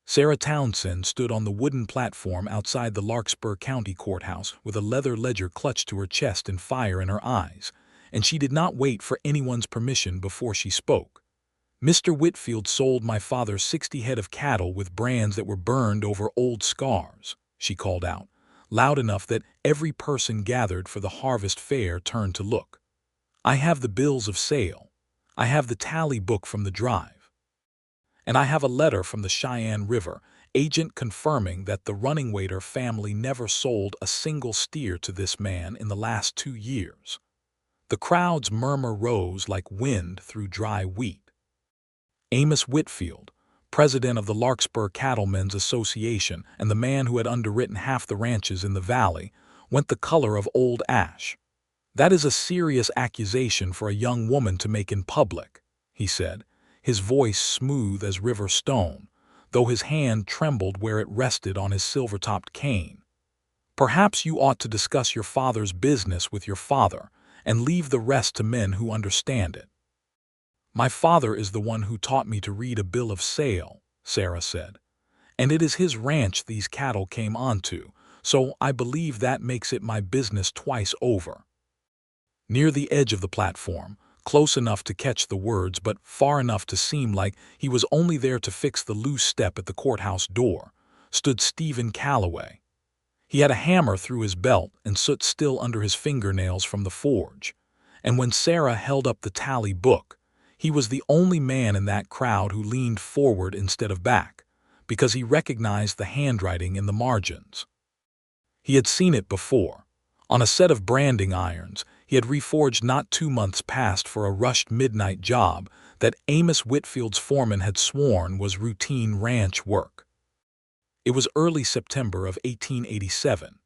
Sarah Townsend stood on the wooden platform outside the Larkspur County Courthouse with a leather ledger clutched to her chest and fire in her eyes, and she did not wait for anyone's permission before she spoke. "Mr. Whitfield sold my father 60 head of cattle with brands that were burned over old scars," she called out, loud enough that every person gathered for the harvest fair turned to look. "I have the bills of sale. I have the tally book from the drive. And I have a letter from the Cheyenne River agent confirming that the runaway family never sold a single steer to this man in the last 2 years." The crowd's murmur rose like wind through dry wheat. Amos Whitfield, president of the Larkspur Cattlemen's Association and the man who had underwritten half the ranches in the valley, went the color of old ash. "That is a serious accusation for a young woman to make in public," he said, his voice smooth as river stone, though his hand trembled where it rested on his silver-topped cane. "Perhaps you ought to discuss your father's business with your father and leave the rest to men who understand it." "My father is the one who taught me to read a bill of sale," Sarah said, "and it is his ranch these cattle came onto, so I believe that makes it my business twice over." Near the edge of the platform, close enough to catch the words but far enough to seem like he was only there to fix the loose step at the courthouse door, stood Stephen Calloway. He had a hammer through his belt and soot still under his fingernails from the forge, and when Sarah held up the tally book, he was the only man in that crowd who leaned forward instead of back, because he recognized the handwriting in the margins. He had seen it before. On a set of branding irons, he had reforged not 2 months past for a rushed midnight job that Amos Whitfield's foreman had sworn was routine ranch work. It was early September of 1887,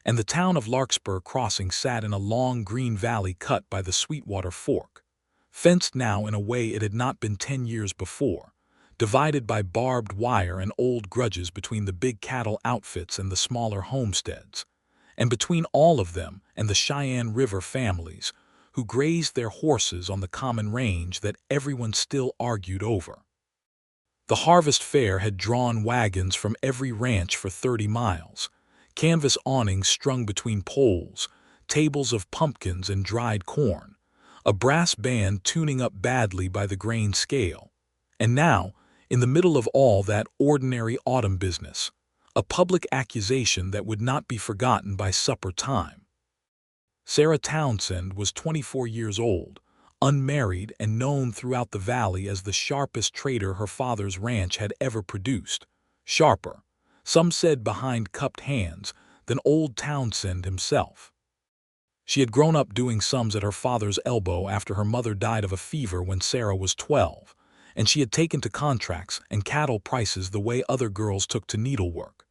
and the town of Larkspur Crossing sat in a long green valley cut by the Sweetwater Fork, fenced now in a way it had not been 10 years before, divided by barbed wire and old grudges between the big cattle outfits and the smaller homesteads, and between all of them and the Cheyenne River families who grazed their horses on the common range that everyone still argued over. The harvest fair had drawn wagons from every ranch for 30 miles, canvas awnings strung between poles, tables of pumpkins and dried corn, a brass band tuning up badly by the grain scale, and now, in the middle of all that ordinary autumn business, a public accusation that would not be forgotten by supper time. Sarah Townsend was 24 years old, unmarried and known throughout the valley as the sharpest trader her father's ranch had ever produced, sharper, some said behind cupped hands, than old Townsend himself. She had grown up doing sums at her father's elbow after her mother died of a fever when Sarah was 12, and she had taken to contracts and cattle prices the way other girls took to needlework.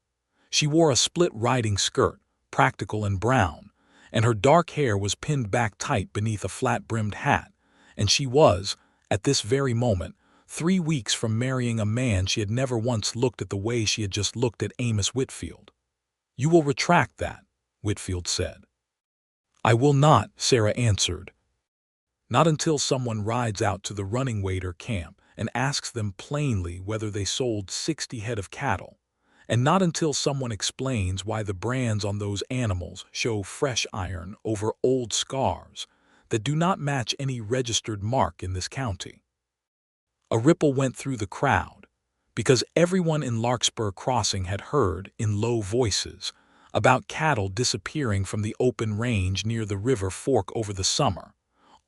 She wore a split riding skirt, practical and brown, and her dark hair was pinned back tight beneath a flat-brimmed hat, and she was, at this very moment, 3 weeks from marrying a man she had never once looked at the way she had just looked at Amos Whitfield. "You will retract that," Whitfield said. "I will not," Sarah answered. "Not until someone rides out to the running waiter camp and asks them plainly whether they sold 60 head of cattle, and not until someone explains why the brands on those animals show fresh iron over old scars that do not match any registered mark in this county." A ripple went through the crowd, because everyone in Larkspur Crossing had heard, in low voices, about cattle disappearing from the open range near the river fork over the summer,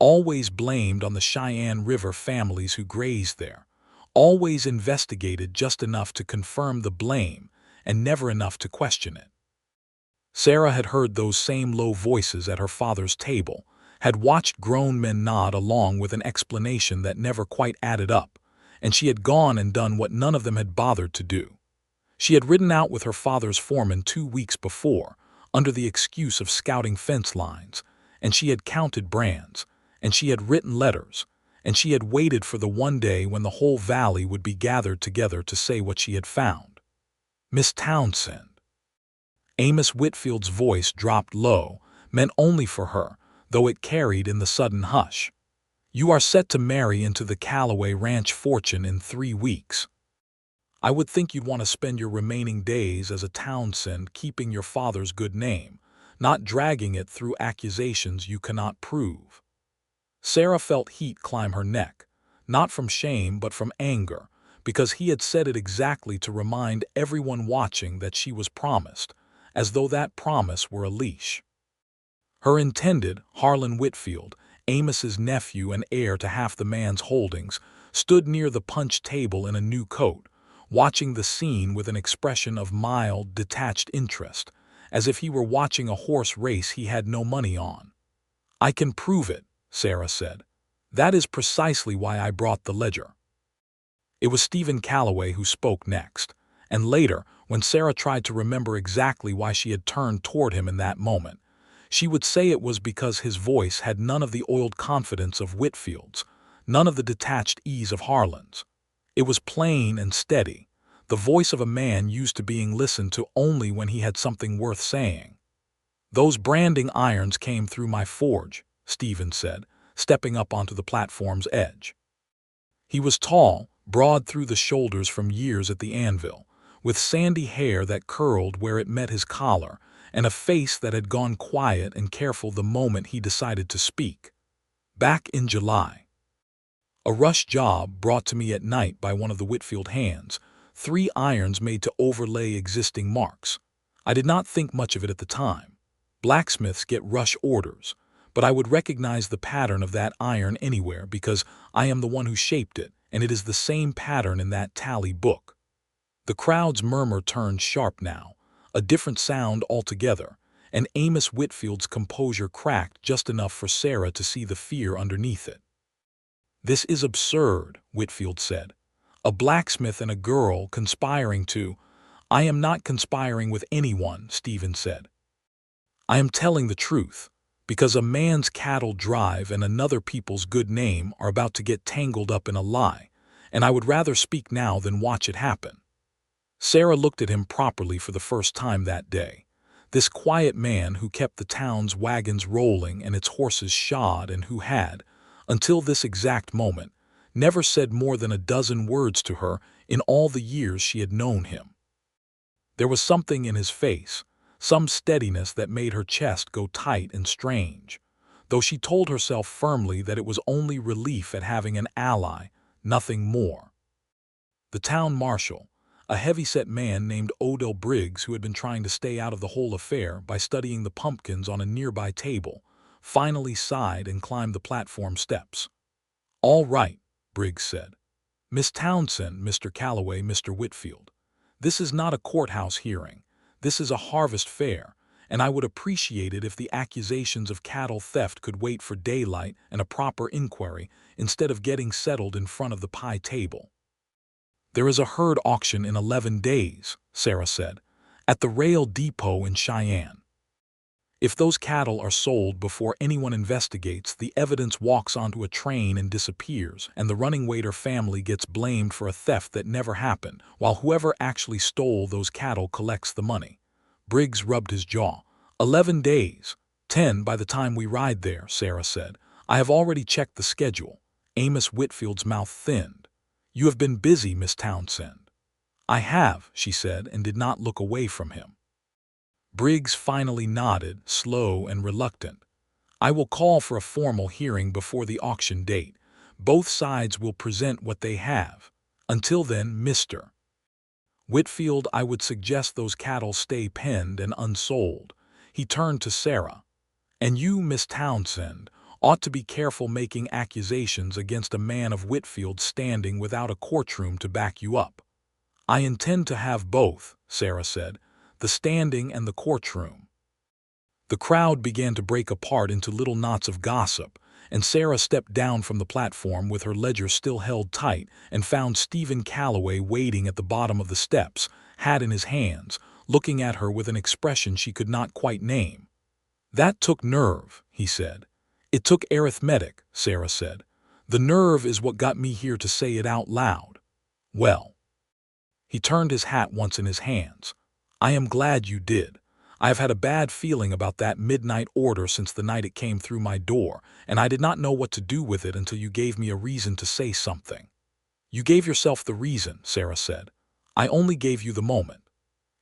always blamed on the Cheyenne River families who grazed there, always investigated just enough to confirm the blame and never enough to question it. Sarah had heard those same low voices at her father's table, had watched grown men nod along with an explanation that never quite added up, and she had gone and done what none of them had bothered to do. She had ridden out with her father's foreman 2 weeks before, under the excuse of scouting fence lines, and she had counted brands, and she had written letters, and she had waited for the one day when the whole valley would be gathered together to say what she had found. "Miss Townsend." Amos Whitfield's voice dropped low, meant only for her, though it carried in the sudden hush. "You are set to marry into the Calloway ranch fortune in 3 weeks. I would think you'd want to spend your remaining days as a Townsend keeping your father's good name, not dragging it through accusations you cannot prove." Sarah felt heat climb her neck, not from shame but from anger, because he had said it exactly to remind everyone watching that she was promised, as though that promise were a leash. Her intended, Harlan Whitfield, Amos's nephew and heir to half the man's holdings, stood near the punch table in a new coat, watching the scene with an expression of mild, detached interest, as if he were watching a horse race he had no money on. "I can prove it," Sarah said. "That is precisely why I brought the ledger." It was Stephen Calloway who spoke next, and later, when Sarah tried to remember exactly why she had turned toward him in that moment, she would say it was because his voice had none of the oiled confidence of Whitfield's, none of the detached ease of Harlan's. It was plain and steady, the voice of a man used to being listened to only when he had something worth saying. "Those branding irons came through my forge," Stephen said, stepping up onto the platform's edge. He was tall, broad through the shoulders from years at the anvil, with sandy hair that curled where it met his collar, and a face that had gone quiet and careful the moment he decided to speak. "Back in July. A rush job brought to me at night by one of the Whitfield hands, 3 irons made to overlay existing marks. I did not think much of it at the time. Blacksmiths get rush orders, but I would recognize the pattern of that iron anywhere because I am the one who shaped it, and it is the same pattern in that tally book." The crowd's murmur turned sharp now, a different sound altogether, and Amos Whitfield's composure cracked just enough for Sarah to see the fear underneath it. "This is absurd," Whitfield said. "A blacksmith and a girl conspiring to—" "I am not conspiring with anyone," Stephen said. "I am telling the truth, because a man's cattle drive and another people's good name are about to get tangled up in a lie, and I would rather speak now than watch it happen." Sarah looked at him properly for the first time that day. This quiet man who kept the town's wagons rolling and its horses shod and who had, until this exact moment, never said more than a dozen words to her in all the years she had known him. There was something in his face, some steadiness that made her chest go tight and strange, though she told herself firmly that it was only relief at having an ally, nothing more. The town marshal, a heavy-set man named Odell Briggs who had been trying to stay out of the whole affair by studying the pumpkins on a nearby table, finally sighed and climbed the platform steps. "All right," Briggs said. "Miss Townsend, Mr. Calloway, Mr. Whitfield. This is not a courthouse hearing. This is a harvest fair, and I would appreciate it if the accusations of cattle theft could wait for daylight and a proper inquiry instead of getting settled in front of the pie table." "There is a herd auction in 11 days, Sarah said, "at the rail depot in Cheyenne. If those cattle are sold before anyone investigates, the evidence walks onto a train and disappears, and the running waiter family gets blamed for a theft that never happened, while whoever actually stole those cattle collects the money." Briggs rubbed his jaw. 11 days. 10 by the time we ride there," Sarah said. "I have already checked the schedule." Amos Whitfield's mouth thinned. "You have been busy, Miss Townsend." "I have," she said, and did not look away from him. Briggs finally nodded, slow and reluctant. "I will call for a formal hearing before the auction date. Both sides will present what they have. Until then, Mr. Whitfield, I would suggest those cattle stay penned and unsold." He turned to Sarah. "And you, Miss Townsend, ought to be careful making accusations against a man of Whitfield's standing without a courtroom to back you up." "I intend to have both," Sarah said, "the standing and the courtroom." The crowd began to break apart into little knots of gossip, and Sarah stepped down from the platform with her ledger still held tight and found Stephen Calloway waiting at the bottom of the steps, hat in his hands, looking at her with an expression she could not quite name. "That took nerve," he said. "It took arithmetic," Sarah said. "The nerve is what got me here to say it out loud. Well." He turned his hat once in his hands. "I am glad you did. I have had a bad feeling about that midnight order since the night it came through my door, and I did not know what to do with it until you gave me a reason to say something." "You gave yourself the reason," Sarah said. I only gave you the moment."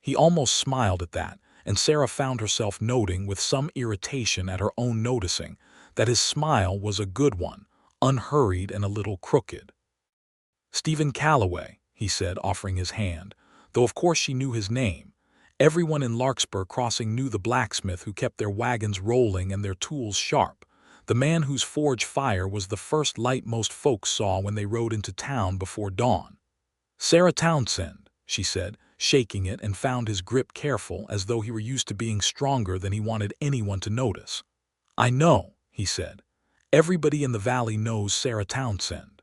He almost smiled at that, and Sarah found herself noting with some irritation at her own noticing that his smile was a good one, unhurried and a little crooked. "Stephen Calloway," he said, offering his hand, though of course she knew his name. Everyone in Larkspur Crossing knew the blacksmith who kept their wagons rolling and their tools sharp, the man whose forge fire was the first light most folks saw when they rode into town before dawn. "Sarah Townsend," she said, shaking it, and found his grip careful as though he were used to being stronger than he wanted anyone to notice. "I know," he said. "Everybody in the valley knows Sarah Townsend."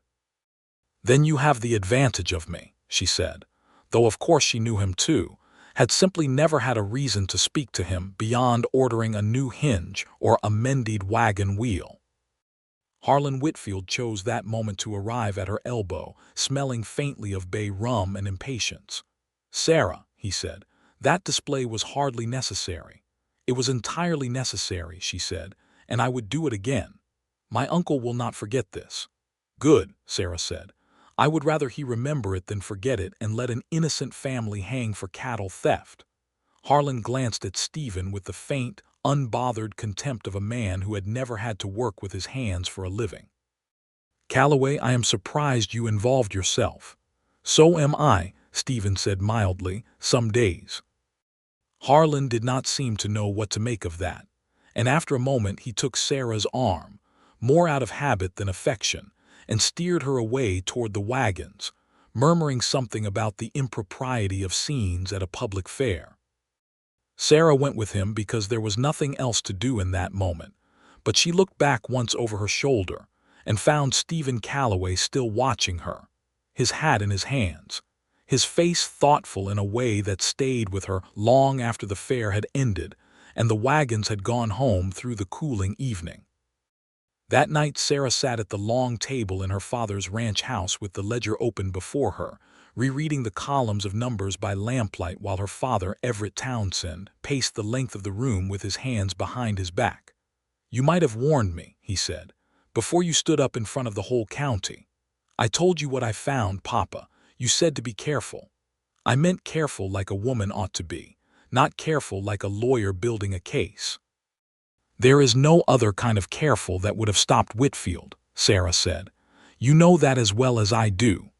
"Then you have the advantage of me," she said, though of course she knew him too, had simply never had a reason to speak to him beyond ordering a new hinge or a mended wagon wheel. Harlan Whitfield chose that moment to arrive at her elbow, smelling faintly of bay rum and impatience. "Sarah," he said, "that display was hardly necessary." "It was entirely necessary," she said, "and I would do it again. My uncle will not forget this." "Good," Sarah said. "I would rather he remember it than forget it and let an innocent family hang for cattle theft." Harlan glanced at Stephen with the faint, unbothered contempt of a man who had never had to work with his hands for a living. "Calloway, I am surprised you involved yourself." "So am I," Stephen said mildly, "some days." Harlan did not seem to know what to make of that, and after a moment he took Sarah's arm, more out of habit than affection, and steered her away toward the wagons, murmuring something about the impropriety of scenes at a public fair. Sarah went with him because there was nothing else to do in that moment, but she looked back once over her shoulder and found Stephen Calloway still watching her, his hat in his hands, his face thoughtful in a way that stayed with her long after the fair had ended and the wagons had gone home through the cooling evening. That night Sarah sat at the long table in her father's ranch house with the ledger open before her, rereading the columns of numbers by lamplight while her father, Everett Townsend, paced the length of the room with his hands behind his back. "You might have warned me," he said, "before you stood up in front of the whole county. I told you what I found, Papa. You said to be careful. I meant careful like a woman ought to be, not careful like a lawyer building a case." "There is no other kind of careful that would have stopped Whitfield," Sarah said. "You know that as well as I do.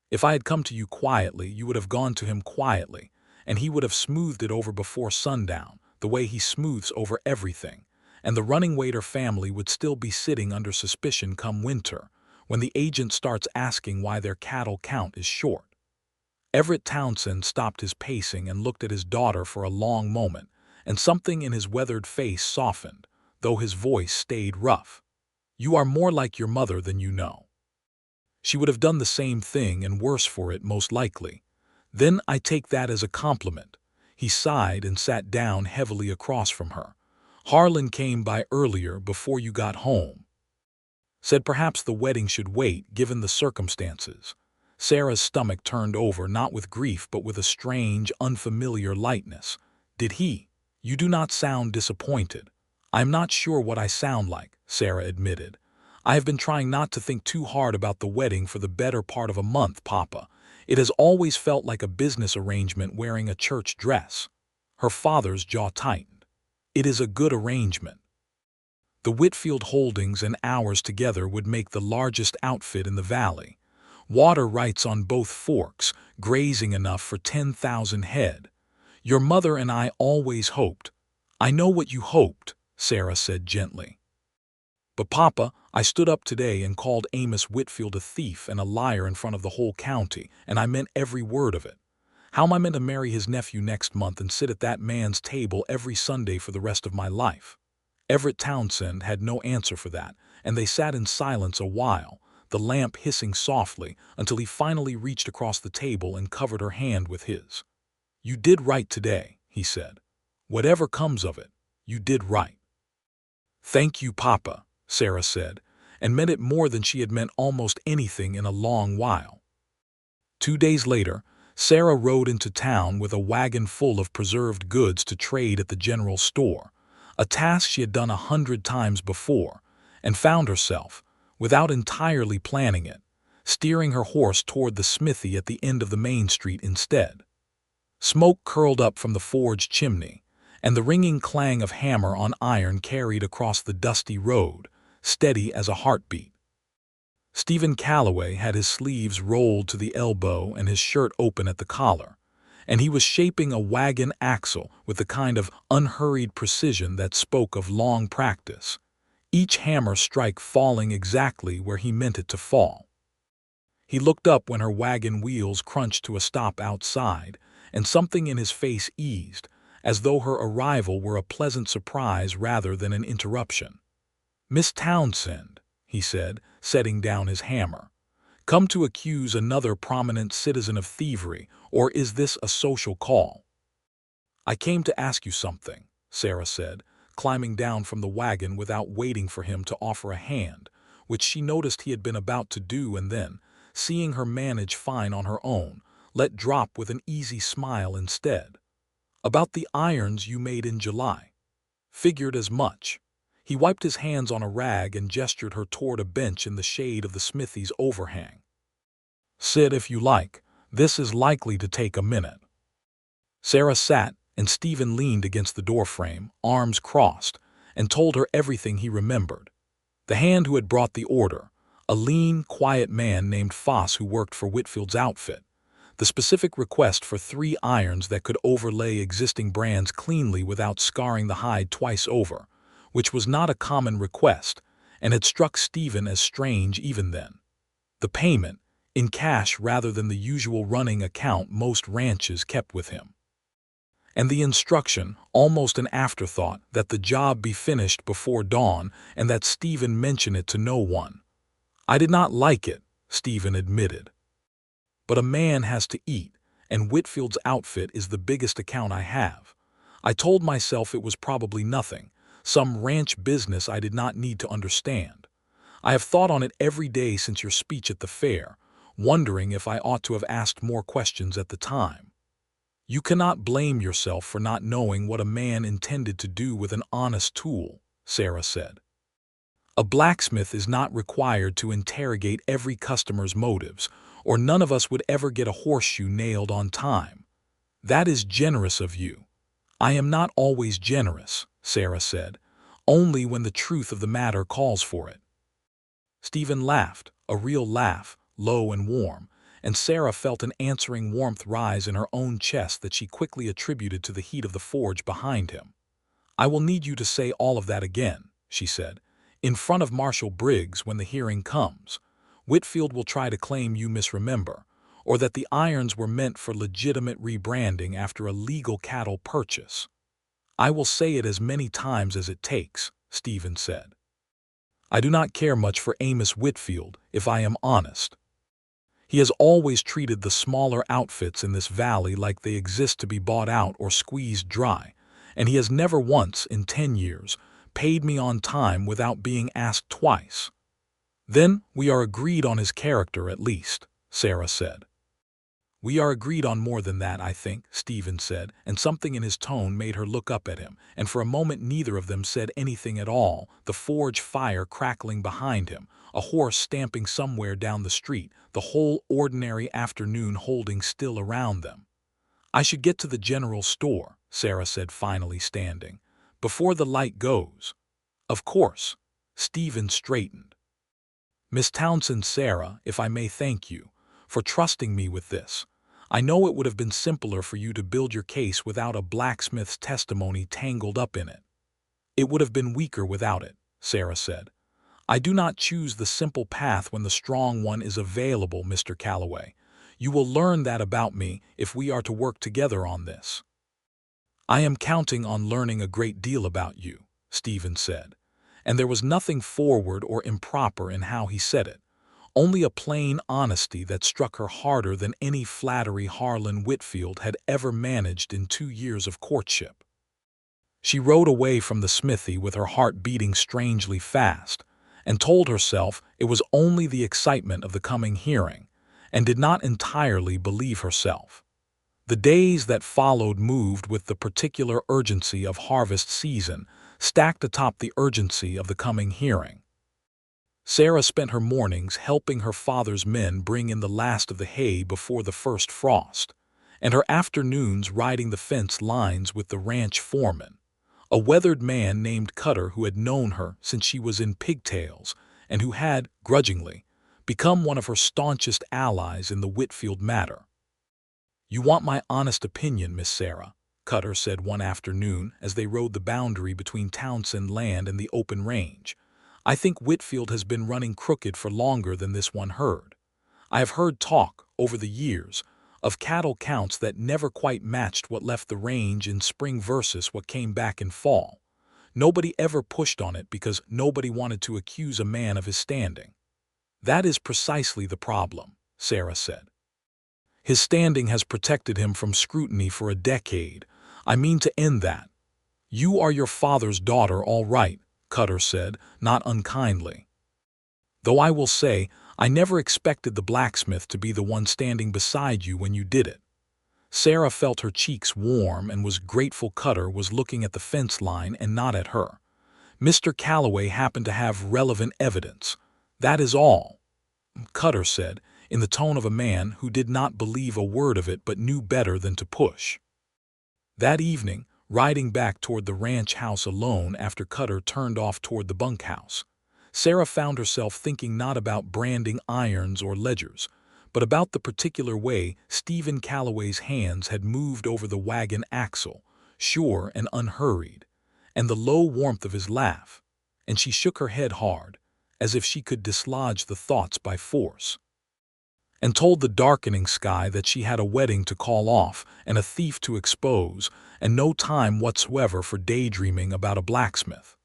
If I had come to you quietly, you would have gone to him quietly, and he would have smoothed it over before sundown, the way he smooths over everything, and the running waiter family would still be sitting under suspicion come winter, when the agent starts asking why their cattle count is short." Everett Townsend stopped his pacing and looked at his daughter for a long moment, and something in his weathered face softened, though his voice stayed rough. "You are more like your mother than you know. She would have done the same thing and worse for it, most likely. Then I take that as a compliment." He sighed and sat down heavily across from her. "Harlan came by earlier before you got home. Said perhaps the wedding should wait, given the circumstances." Sarah's stomach turned over, not with grief but with a strange, unfamiliar lightness. "Did he? You do not sound disappointed." "I'm not sure what I sound like," Sarah admitted. "I have been trying not to think too hard about the wedding for the better part of a month, Papa. It has always felt like a business arrangement wearing a church dress." Her father's jaw tightened. "It is a good arrangement. The Whitfield holdings and ours together would make the largest outfit in the valley. Water rights on both forks, grazing enough for 10,000 head. Your mother and I always hoped—" "I know what you hoped," Sarah said gently. "But Papa, I stood up today and called Amos Whitfield a thief and a liar in front of the whole county, and I meant every word of it. How am I meant to marry his nephew next month and sit at that man's table every Sunday for the rest of my life?" Everett Townsend had no answer for that, and they sat in silence a while, the lamp hissing softly, until he finally reached across the table and covered her hand with his. "You did right today," he said. "Whatever comes of it, you did right." "Thank you, Papa," Sarah said, and meant it more than she had meant almost anything in a long while. 2 days later, Sarah rode into town with a wagon full of preserved goods to trade at the general store, a task she had done 100 times before, and found herself, without entirely planning it, steering her horse toward the smithy at the end of the main street instead. Smoke curled up from the forge chimney, and the ringing clang of hammer on iron carried across the dusty road, steady as a heartbeat. Stephen Calloway had his sleeves rolled to the elbow and his shirt open at the collar, and he was shaping a wagon axle with the kind of unhurried precision that spoke of long practice, each hammer strike falling exactly where he meant it to fall. He looked up when her wagon wheels crunched to a stop outside, and something in his face eased, as though her arrival were a pleasant surprise rather than an interruption. "Miss Townsend," he said, setting down his hammer, "come to accuse another prominent citizen of thievery, or is this a social call?" "I came to ask you something," Sarah said, climbing down from the wagon without waiting for him to offer a hand, which she noticed he had been about to do and then, seeing her manage fine on her own, let drop with an easy smile instead. "About the irons you made in July." "Figured as much." He wiped his hands on a rag and gestured her toward a bench in the shade of the smithy's overhang. "Sit if you like. This is likely to take a minute." Sarah sat, and Stephen leaned against the doorframe, arms crossed, and told her everything he remembered. The hand who had brought the order, a lean, quiet man named Foss who worked for Whitfield's outfit, the specific request for 3 irons that could overlay existing brands cleanly without scarring the hide twice over, which was not a common request, and had struck Stephen as strange even then. The payment, in cash rather than the usual running account most ranches kept with him. And the instruction, almost an afterthought, that the job be finished before dawn and that Stephen mention it to no one. "I did not like it," Stephen admitted. "But a man has to eat, and Whitfield's outfit is the biggest account I have. I told myself it was probably nothing, some ranch business I did not need to understand. I have thought on it every day since your speech at the fair, wondering if I ought to have asked more questions at the time." "You cannot blame yourself for not knowing what a man intended to do with an honest tool," Sarah said. "A blacksmith is not required to interrogate every customer's motives, or none of us would ever get a horseshoe nailed on time. That is generous of you." "I am not always generous," Sarah said, "only when the truth of the matter calls for it." Stephen laughed, a real laugh, low and warm, and Sarah felt an answering warmth rise in her own chest that she quickly attributed to the heat of the forge behind him. "I will need you to say all of that again," she said, "in front of Marshal Briggs when the hearing comes. Whitfield will try to claim you misremember, or that the irons were meant for legitimate rebranding after a legal cattle purchase." "I will say it as many times as it takes," Stephen said. "I do not care much for Amos Whitfield, if I am honest. He has always treated the smaller outfits in this valley like they exist to be bought out or squeezed dry, and he has never once, in 10 years, paid me on time without being asked twice." "Then we are agreed on his character at least," Sarah said. "We are agreed on more than that, I think," Stephen said, and something in his tone made her look up at him, and for a moment neither of them said anything at all, the forge fire crackling behind him, a horse stamping somewhere down the street, the whole ordinary afternoon holding still around them. "I should get to the general store," Sarah said, finally standing, "before the light goes." "Of course." Stephen straightened. "Miss Townsend, Sarah, if I may thank you for trusting me with this. I know it would have been simpler for you to build your case without a blacksmith's testimony tangled up in it." "It would have been weaker without it," Sarah said. "I do not choose the simple path when the strong one is available, Mr. Calloway. You will learn that about me if we are to work together on this." "I am counting on learning a great deal about you," Stephen said, and there was nothing forward or improper in how he said it, only a plain honesty that struck her harder than any flattery Harlan Whitfield had ever managed in 2 years of courtship. She rode away from the smithy with her heart beating strangely fast, and told herself it was only the excitement of the coming hearing, and did not entirely believe herself. The days that followed moved with the particular urgency of harvest season, stacked atop the urgency of the coming hearing. Sarah spent her mornings helping her father's men bring in the last of the hay before the first frost, and her afternoons riding the fence lines with the ranch foreman, a weathered man named Cutter who had known her since she was in pigtails and who had, grudgingly, become one of her staunchest allies in the Whitfield matter. "You want my honest opinion, Miss Sarah," Cutter said one afternoon as they rode the boundary between Townsend land and the open range. "I think Whitfield has been running crooked for longer than this one herd. I have heard talk, over the years, of cattle counts that never quite matched what left the range in spring versus what came back in fall. Nobody ever pushed on it because nobody wanted to accuse a man of his standing." "That is precisely the problem," Sarah said. "His standing has protected him from scrutiny for a decade. I mean to end that." "You are your father's daughter, all right," Cutter said, not unkindly. "Though I will say, I never expected the blacksmith to be the one standing beside you when you did it." Sarah felt her cheeks warm and was grateful Cutter was looking at the fence line and not at her. "Mr. Calloway happened to have relevant evidence. That is all," Cutter said, in the tone of a man who did not believe a word of it but knew better than to push. That evening, riding back toward the ranch house alone after Cutter turned off toward the bunkhouse, Sarah found herself thinking not about branding irons or ledgers, but about the particular way Stephen Calloway's hands had moved over the wagon axle, sure and unhurried, and the low warmth of his laugh, and she shook her head hard, as if she could dislodge the thoughts by force, and told the darkening sky that she had a wedding to call off and a thief to expose, and no time whatsoever for daydreaming about a blacksmith.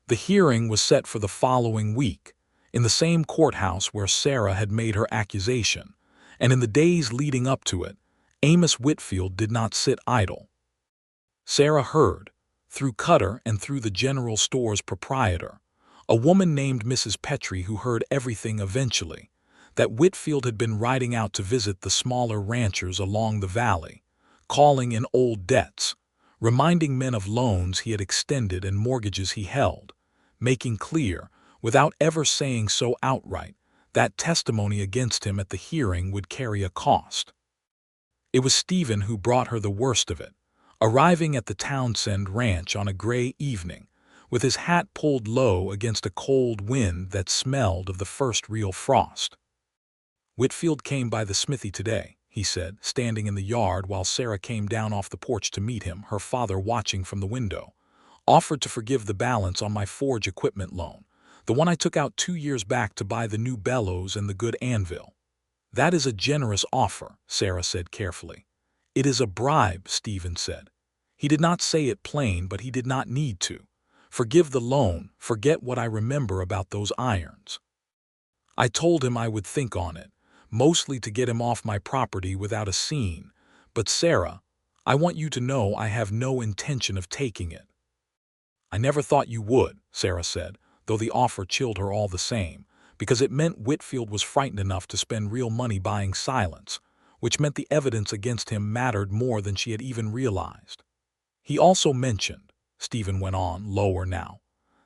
The hearing was set for the following week, in the same courthouse where Sarah had made her accusation, and in the days leading up to it, Amos Whitfield did not sit idle. Sarah heard, through Cutter and through the general store's proprietor, a woman named Mrs. Petrie who heard everything eventually, that Whitfield had been riding out to visit the smaller ranchers along the valley, calling in old debts, reminding men of loans he had extended and mortgages he held, making clear, without ever saying so outright, that testimony against him at the hearing would carry a cost. It was Stephen who brought her the worst of it, arriving at the Townsend ranch on a gray evening, with his hat pulled low against a cold wind that smelled of the first real frost. "Whitfield came by the smithy today," he said, standing in the yard while Sarah came down off the porch to meet him, her father watching from the window. "Offered to forgive the balance on my forge equipment loan, the one I took out 2 years back to buy the new bellows and the good anvil." "That is a generous offer," Sarah said carefully. "It is a bribe," Stephen said. He did not say it plain, but he did not need to. "Forgive the loan, forget what I remember about those irons." I told him I would think on it, mostly to get him off my property without a scene, but Sarah, I want you to know I have no intention of taking it." "I never thought you would," Sarah said, though the offer chilled her all the same, because it meant Whitfield was frightened enough to spend real money buying silence, which meant the evidence against him mattered more than she had even realized. "He also mentioned," Stephen went on, lower now,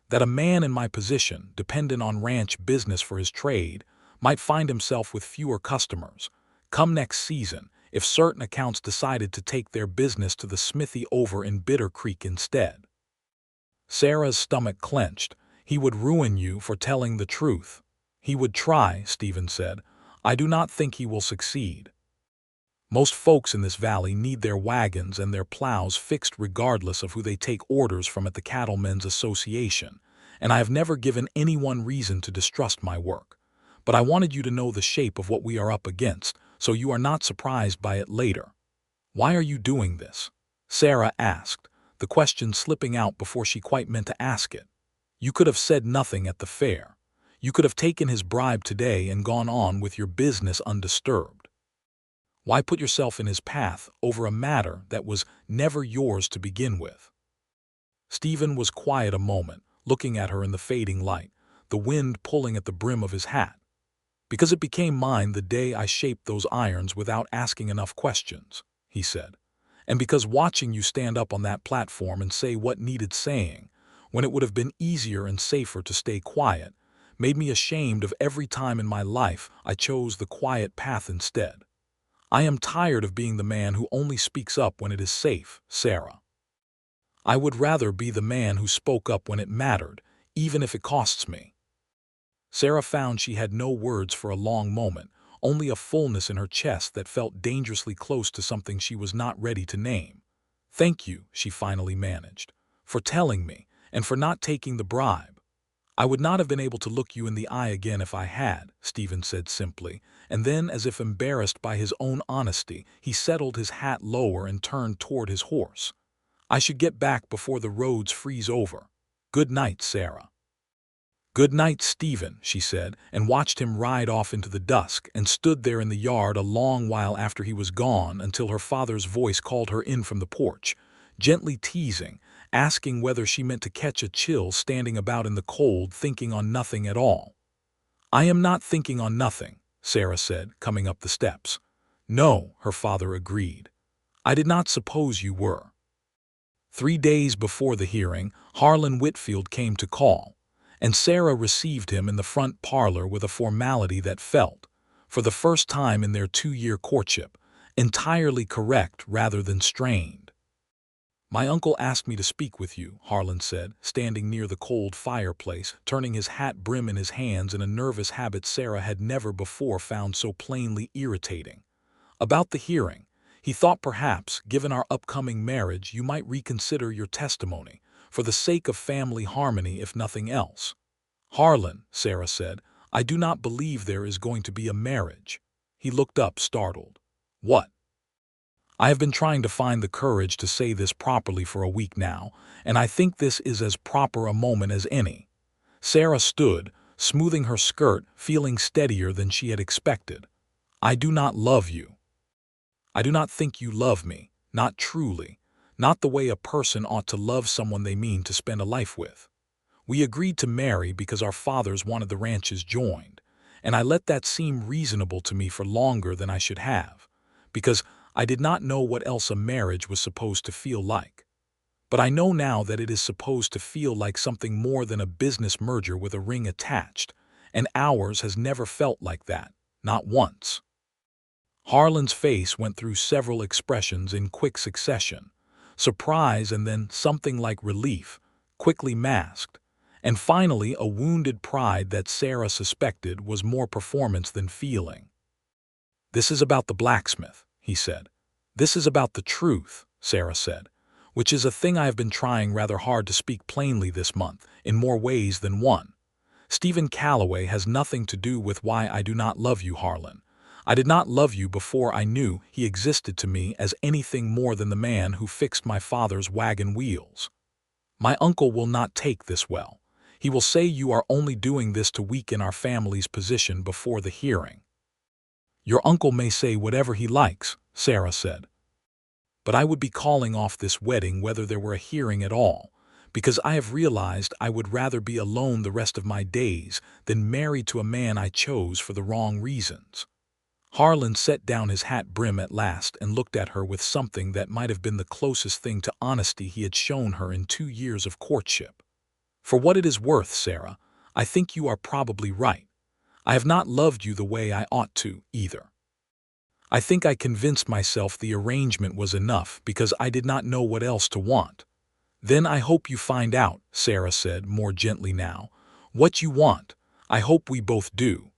"that a man in my position, dependent on ranch business for his trade, might find himself with fewer customers, come next season, if certain accounts decided to take their business to the smithy over in Bitter Creek instead." Sarah's stomach clenched. "He would ruin you for telling the truth." "He would try," Stephen said. "I do not think he will succeed. Most folks in this valley need their wagons and their plows fixed regardless of who they take orders from at the Cattlemen's Association, and I have never given anyone reason to distrust my work. But I wanted you to know the shape of what we are up against, so you are not surprised by it later." "Why are you doing this?" Sarah asked, the question slipping out before she quite meant to ask it. "You could have said nothing at the fair. You could have taken his bribe today and gone on with your business undisturbed. Why put yourself in his path over a matter that was never yours to begin with?" Stephen was quiet a moment, looking at her in the fading light, the wind pulling at the brim of his hat. "Because it became mine the day I shaped those irons without asking enough questions," he said. "And because watching you stand up on that platform and say what needed saying, when it would have been easier and safer to stay quiet, made me ashamed of every time in my life I chose the quiet path instead. I am tired of being the man who only speaks up when it is safe, Sarah. I would rather be the man who spoke up when it mattered, even if it costs me." Sarah found she had no words for a long moment, only a fullness in her chest that felt dangerously close to something she was not ready to name. "Thank you," she finally managed, "for telling me, and for not taking the bribe." "I would not have been able to look you in the eye again if I had," Stephen said simply, and then, as if embarrassed by his own honesty, he settled his hat lower and turned toward his horse. "I should get back before the roads freeze over. Good night, Sarah." "Good night, Stephen," she said, and watched him ride off into the dusk and stood there in the yard a long while after he was gone until her father's voice called her in from the porch, gently teasing, asking whether she meant to catch a chill standing about in the cold thinking on nothing at all. "I am not thinking on nothing," Sarah said, coming up the steps. "No," her father agreed. "I did not suppose you were." 3 days before the hearing, Harlan Whitfield came to call, and Sarah received him in the front parlor with a formality that felt, for the first time in their 2-year courtship, entirely correct rather than strained. "My uncle asked me to speak with you," Harlan said, standing near the cold fireplace, turning his hat brim in his hands in a nervous habit Sarah had never before found so plainly irritating. "About the hearing. He thought perhaps, given our upcoming marriage, you might reconsider your testimony, for the sake of family harmony if nothing else." "Harlan," Sarah said, "I do not believe there is going to be a marriage." He looked up, startled. "What?" "I have been trying to find the courage to say this properly for a week now, and I think this is as proper a moment as any." Sarah stood, smoothing her skirt, feeling steadier than she had expected. "I do not love you. I do not think you love me, not truly, not the way a person ought to love someone they mean to spend a life with. We agreed to marry because our fathers wanted the ranches joined, and I let that seem reasonable to me for longer than I should have, because I did not know what else a marriage was supposed to feel like. But I know now that it is supposed to feel like something more than a business merger with a ring attached, and ours has never felt like that, not once." Harlan's face went through several expressions in quick succession: surprise and then something like relief, quickly masked, and finally a wounded pride that Sarah suspected was more performance than feeling. "This is about the blacksmith," he said. "This is about the truth," Sarah said, "which is a thing I have been trying rather hard to speak plainly this month, in more ways than one. Stephen Calloway has nothing to do with why I do not love you, Harlan. I did not love you before I knew he existed to me as anything more than the man who fixed my father's wagon wheels. My uncle will not take this well. He will say you are only doing this to weaken our family's position before the hearing." "Your uncle may say whatever he likes," Sarah said. "But I would be calling off this wedding whether there were a hearing at all, because I have realized I would rather be alone the rest of my days than married to a man I chose for the wrong reasons." Harlan set down his hat brim at last and looked at her with something that might have been the closest thing to honesty he had shown her in 2 years of courtship. "For what it is worth, Sarah, I think you are probably right. I have not loved you the way I ought to, either. I think I convinced myself the arrangement was enough because I did not know what else to want. Then I hope you find out," Sarah said more gently now, "what you want. I hope we both do."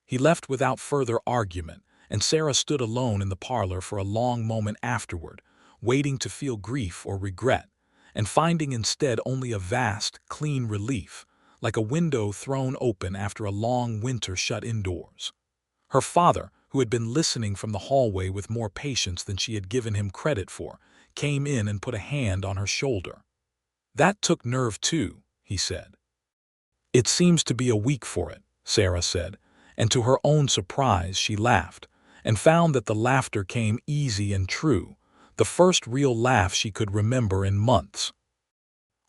He left without further argument, and Sarah stood alone in the parlor for a long moment afterward, waiting to feel grief or regret, and finding instead only a vast, clean relief, like a window thrown open after a long winter shut indoors. Her father, who had been listening from the hallway with more patience than she had given him credit for, came in and put a hand on her shoulder. "That took nerve too," he said. "It seems to be a week for it," Sarah said, and to her own surprise she laughed, and found that the laughter came easy and true, the first real laugh she could remember in months.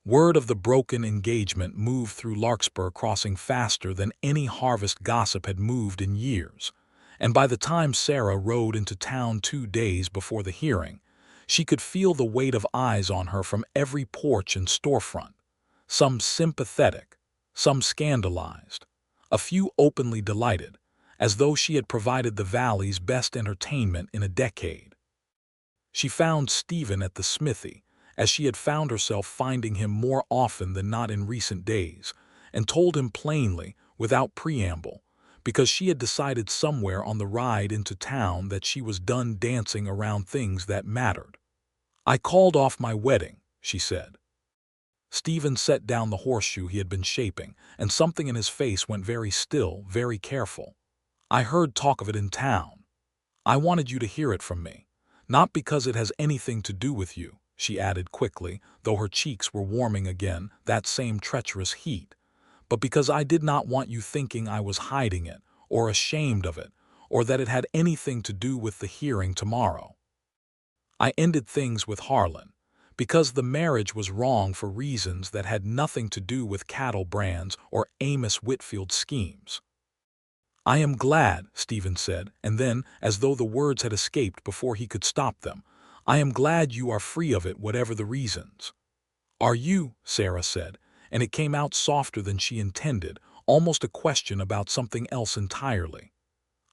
Word of the broken engagement moved through Larkspur Crossing faster than any harvest gossip had moved in years, and by the time Sarah rode into town 2 days before the hearing, she could feel the weight of eyes on her from every porch and storefront, some sympathetic, some scandalized, a few openly delighted, as though she had provided the valley's best entertainment in a decade. She found Stephen at the smithy, as she had found herself finding him more often than not in recent days, and told him plainly, without preamble, because she had decided somewhere on the ride into town that she was done dancing around things that mattered. "I called off my wedding," she said. Stephen set down the horseshoe he had been shaping, and something in his face went very still, very careful. "I heard talk of it in town. I wanted you to hear it from me. Not because it has anything to do with you," she added quickly, though her cheeks were warming again, that same treacherous heat, "but because I did not want you thinking I was hiding it, or ashamed of it, or that it had anything to do with the hearing tomorrow. I ended things with Harlan, because the marriage was wrong for reasons that had nothing to do with cattle brands or Amos Whitfield's schemes." "I am glad," Stephen said, and then, as though the words had escaped before he could stop them, "I am glad you are free of it, whatever the reasons." "Are you?" Sarah said, and it came out softer than she intended, almost a question about something else entirely.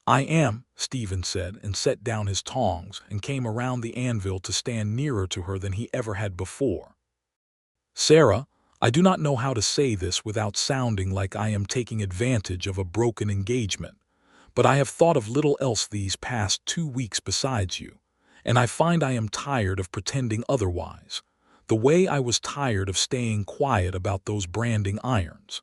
"I am," Stephen said, and set down his tongs and came around the anvil to stand nearer to her than he ever had before. "Sarah, I do not know how to say this without sounding like I am taking advantage of a broken engagement, but I have thought of little else these past 2 weeks besides you, and I find I am tired of pretending otherwise, the way I was tired of staying quiet about those branding irons.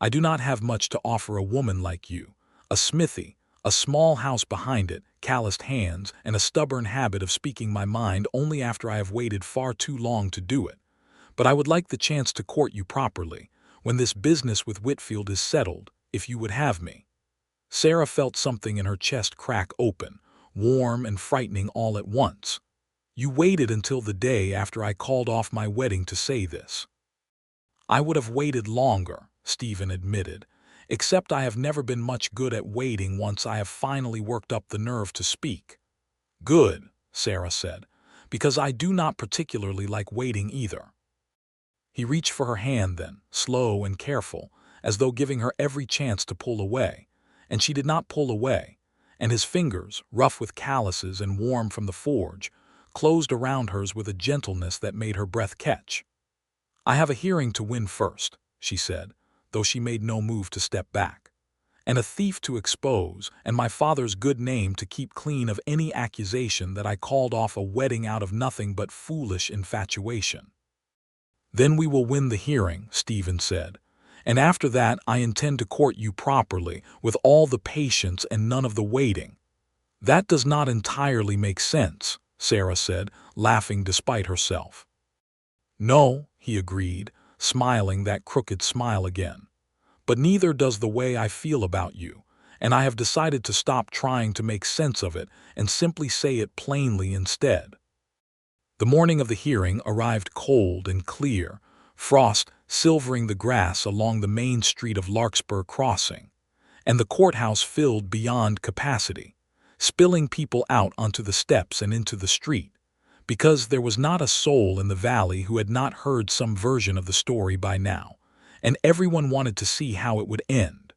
I do not have much to offer a woman like you, a smithy, a small house behind it, calloused hands, and a stubborn habit of speaking my mind only after I have waited far too long to do it. But I would like the chance to court you properly, when this business with Whitfield is settled, if you would have me." Sarah felt something in her chest crack open, warm and frightening all at once. "You waited until the day after I called off my wedding to say this." "I would have waited longer," Stephen admitted, "except I have never been much good at waiting once I have finally worked up the nerve to speak." "Good," Sarah said, "because I do not particularly like waiting either." He reached for her hand then, slow and careful, as though giving her every chance to pull away, and she did not pull away, and his fingers, rough with calluses and warm from the forge, closed around hers with a gentleness that made her breath catch. "I have a hearing to win first," she said, though she made no move to step back, "and a thief to expose, and my father's good name to keep clean of any accusation that I called off a wedding out of nothing but foolish infatuation." "Then we will win the hearing," Stephen said, "and after that I intend to court you properly, with all the patience and none of the waiting." "That does not entirely make sense," Sarah said, laughing despite herself. "No," he agreed, smiling that crooked smile again, "but neither does the way I feel about you, and I have decided to stop trying to make sense of it and simply say it plainly instead." The morning of the hearing arrived cold and clear, frost silvering the grass along the main street of Larkspur Crossing, and the courthouse filled beyond capacity, spilling people out onto the steps and into the street, because there was not a soul in the valley who had not heard some version of the story by now, and everyone wanted to see how it would end.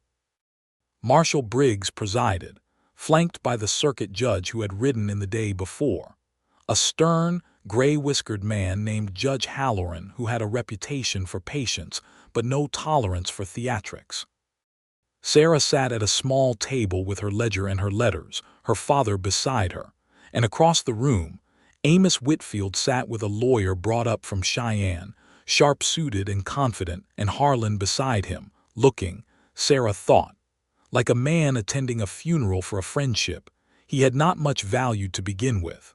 Marshal Briggs presided, flanked by the circuit judge who had ridden in the day before, a stern, gray-whiskered man named Judge Halloran who had a reputation for patience but no tolerance for theatrics. Sarah sat at a small table with her ledger and her letters, her father beside her, and across the room, Amos Whitfield sat with a lawyer brought up from Cheyenne, sharp-suited and confident, and Harlan beside him, looking, Sarah thought, like a man attending a funeral for a friendship he had not much valued to begin with.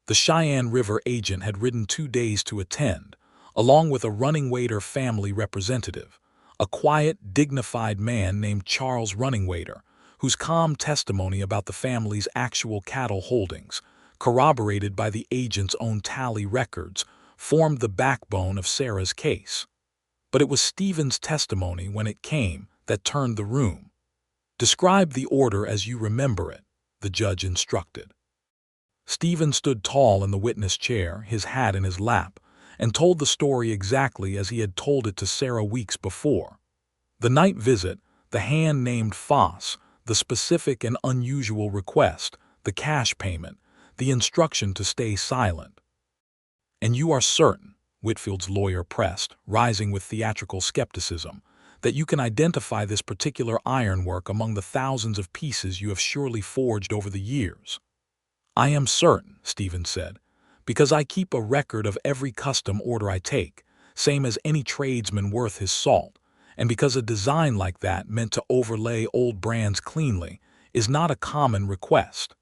The Cheyenne River agent had ridden 2 days to attend, along with a Runningwater family representative, a quiet, dignified man named Charles Runningwater, whose calm testimony about the family's actual cattle holdings, corroborated by the agent's own tally records, formed the backbone of Sarah's case. But it was Stephen's testimony, when it came, that turned the room. "Describe the order as you remember it," the judge instructed. Stephen stood tall in the witness chair, his hat in his lap, and told the story exactly as he had told it to Sarah weeks before. The night visit, the hand named Foss, the specific and unusual request, the cash payment, the instruction to stay silent. "And you are certain," Whitfield's lawyer pressed, rising with theatrical skepticism, "that you can identify this particular ironwork among the thousands of pieces you have surely forged over the years?" "I am certain," Stephen said, "because I keep a record of every custom order I take, same as any tradesman worth his salt, and because a design like that, meant to overlay old brands cleanly, is not a common request.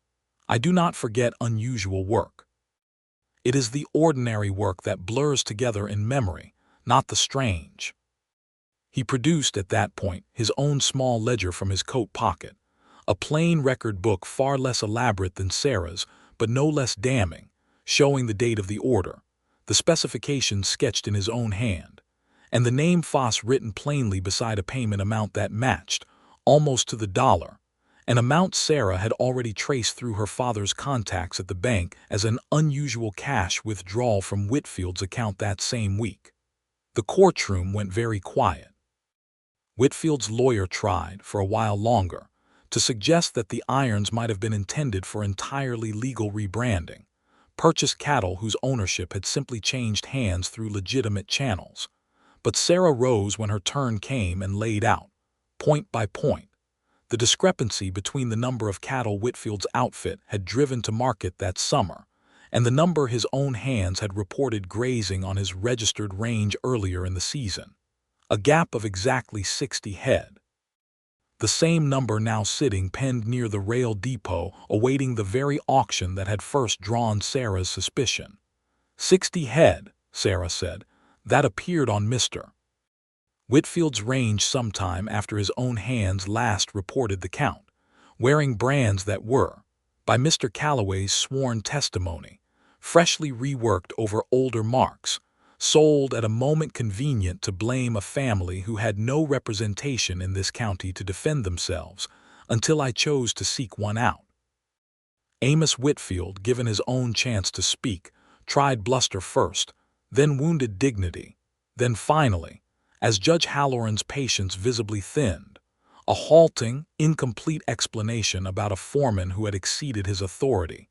I do not forget unusual work. It is the ordinary work that blurs together in memory, not the strange." He produced, at that point, his own small ledger from his coat pocket, a plain record book far less elaborate than Sarah's, but no less damning, showing the date of the order, the specifications sketched in his own hand, and the name Foss written plainly beside a payment amount that matched, almost to the dollar, an amount Sarah had already traced through her father's contacts at the bank as an unusual cash withdrawal from Whitfield's account that same week. The courtroom went very quiet. Whitfield's lawyer tried, for a while longer, to suggest that the irons might have been intended for entirely legal rebranding, purchased cattle whose ownership had simply changed hands through legitimate channels. But Sarah rose when her turn came and laid out, point by point, the discrepancy between the number of cattle Whitfield's outfit had driven to market that summer and the number his own hands had reported grazing on his registered range earlier in the season, a gap of exactly 60 head. The same number now sitting penned near the rail depot awaiting the very auction that had first drawn Sarah's suspicion. 60 head, Sarah said, that appeared on Mr. Whitfield's range sometime after his own hands last reported the count, wearing brands that were, by Mr. Calloway's sworn testimony, freshly reworked over older marks, sold at a moment convenient to blame a family who had no representation in this county to defend themselves until I chose to seek one out. Amos Whitfield, given his own chance to speak, tried bluster first, then wounded dignity, then finally, as Judge Halloran's patience visibly thinned, a halting, incomplete explanation about a foreman who had exceeded his authority,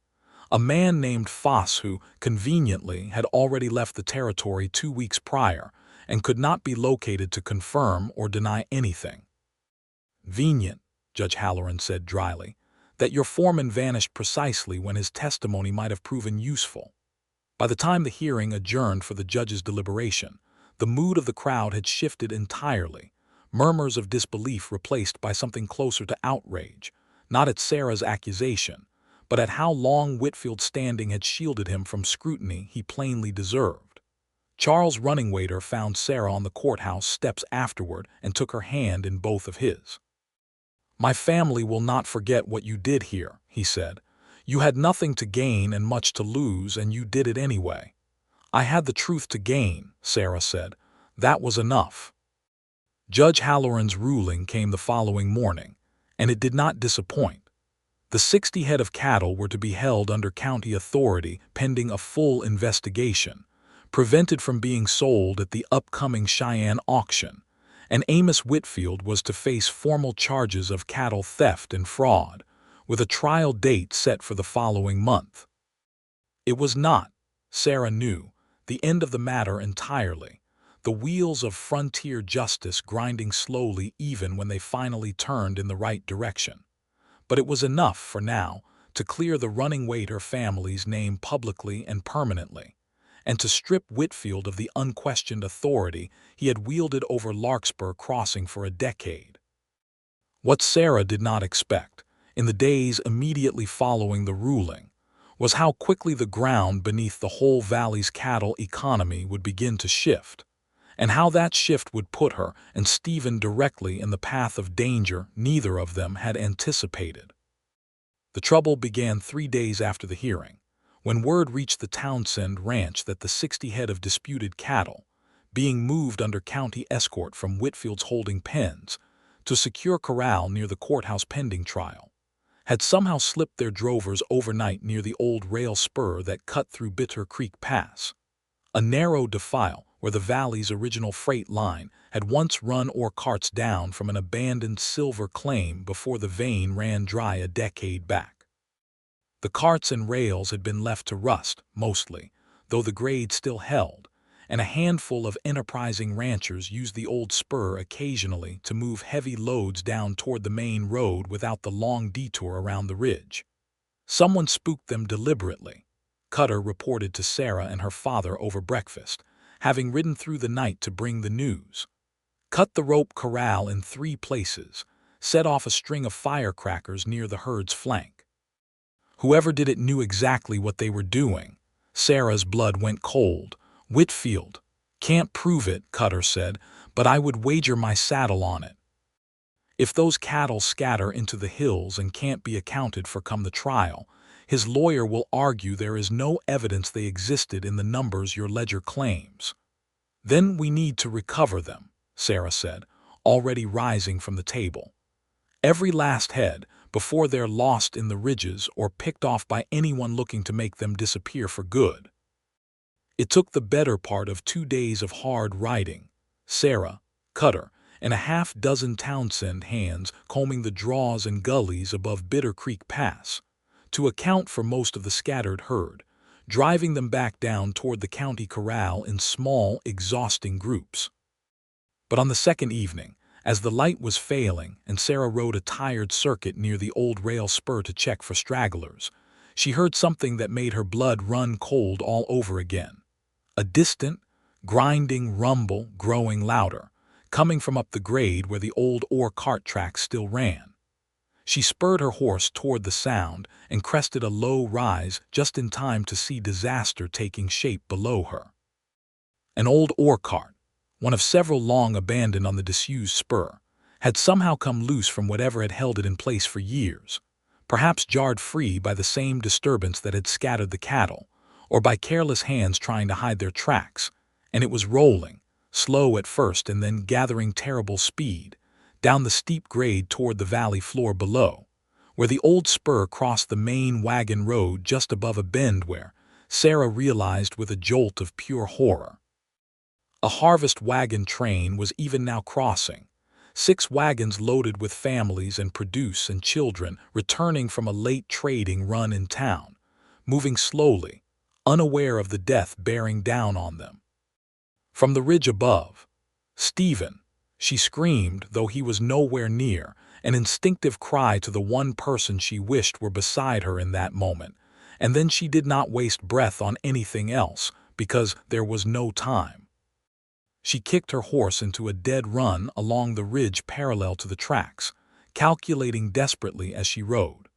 a man named Foss who, conveniently, had already left the territory 2 weeks prior and could not be located to confirm or deny anything. "Venient," Judge Halloran said dryly, "that your foreman vanished precisely when his testimony might have proven useful." By the time the hearing adjourned for the judge's deliberation, the mood of the crowd had shifted entirely, murmurs of disbelief replaced by something closer to outrage, not at Sarah's accusation, but at how long Whitfield's standing had shielded him from scrutiny he plainly deserved. Charles Runningwaiter found Sarah on the courthouse steps afterward and took her hand in both of his. "My family will not forget what you did here," he said. "You had nothing to gain and much to lose, and you did it anyway." "I had the truth to gain," Sarah said. "That was enough." Judge Halloran's ruling came the following morning, and it did not disappoint. The 60 head of cattle were to be held under county authority pending a full investigation, prevented from being sold at the upcoming Cheyenne auction, and Amos Whitfield was to face formal charges of cattle theft and fraud, with a trial date set for the following month. It was not, Sarah knew, the end of the matter entirely, the wheels of frontier justice grinding slowly even when they finally turned in the right direction. But it was enough, for now, to clear the Runningwaiter family's name publicly and permanently, and to strip Whitfield of the unquestioned authority he had wielded over Larkspur Crossing for a decade. What Sarah did not expect, in the days immediately following the ruling, was how quickly the ground beneath the whole valley's cattle economy would begin to shift, and how that shift would put her and Stephen directly in the path of danger neither of them had anticipated. The trouble began 3 days after the hearing, when word reached the Townsend ranch that the 60 head of disputed cattle, being moved under county escort from Whitfield's holding pens to secure corral near the courthouse pending trial, had somehow slipped their drovers overnight near the old rail spur that cut through Bitter Creek Pass. a narrow defile where the valley's original freight line had once run ore carts down from an abandoned silver claim before the vein ran dry a decade back. The carts and rails had been left to rust, mostly, though the grade still held, and a handful of enterprising ranchers used the old spur occasionally to move heavy loads down toward the main road without the long detour around the ridge. Someone spooked them deliberately, Cutter reported to Sarah and her father over breakfast, having ridden through the night to bring the news. Cut the rope corral in 3 places, set off a string of firecrackers near the herd's flank. Whoever did it knew exactly what they were doing. Sarah's blood went cold. Whitfield. Can't prove it, Cutter said, but I would wager my saddle on it. If those cattle scatter into the hills and can't be accounted for come the trial, his lawyer will argue there is no evidence they existed in the numbers your ledger claims. Then we need to recover them, Sarah said, already rising from the table. Every last head, before they're lost in the ridges or picked off by anyone looking to make them disappear for good. It took the better part of 2 days of hard riding, Sarah, Cutter, and a half-dozen Townsend hands combing the draws and gullies above Bitter Creek Pass, to account for most of the scattered herd, driving them back down toward the county corral in small, exhausting groups. But on the second evening, as the light was failing and Sarah rode a tired circuit near the old rail spur to check for stragglers, she heard something that made her blood run cold all over again. A distant, grinding rumble growing louder, coming from up the grade where the old ore cart tracks still ran. She spurred her horse toward the sound and crested a low rise just in time to see disaster taking shape below her. An old ore cart, one of several long abandoned on the disused spur, had somehow come loose from whatever had held it in place for years, perhaps jarred free by the same disturbance that had scattered the cattle, or by careless hands trying to hide their tracks, and it was rolling, slow at first and then gathering terrible speed, down the steep grade toward the valley floor below, where the old spur crossed the main wagon road just above a bend where, Sarah realized with a jolt of pure horror. A harvest wagon train was even now crossing, 6 wagons loaded with families and produce and children returning from a late trading run in town, moving slowly, unaware of the death bearing down on them. From the ridge above, "Stephen!" she screamed, though he was nowhere near, an instinctive cry to the one person she wished were beside her in that moment, and then she did not waste breath on anything else, because there was no time. She kicked her horse into a dead run along the ridge parallel to the tracks, calculating desperately as she rode.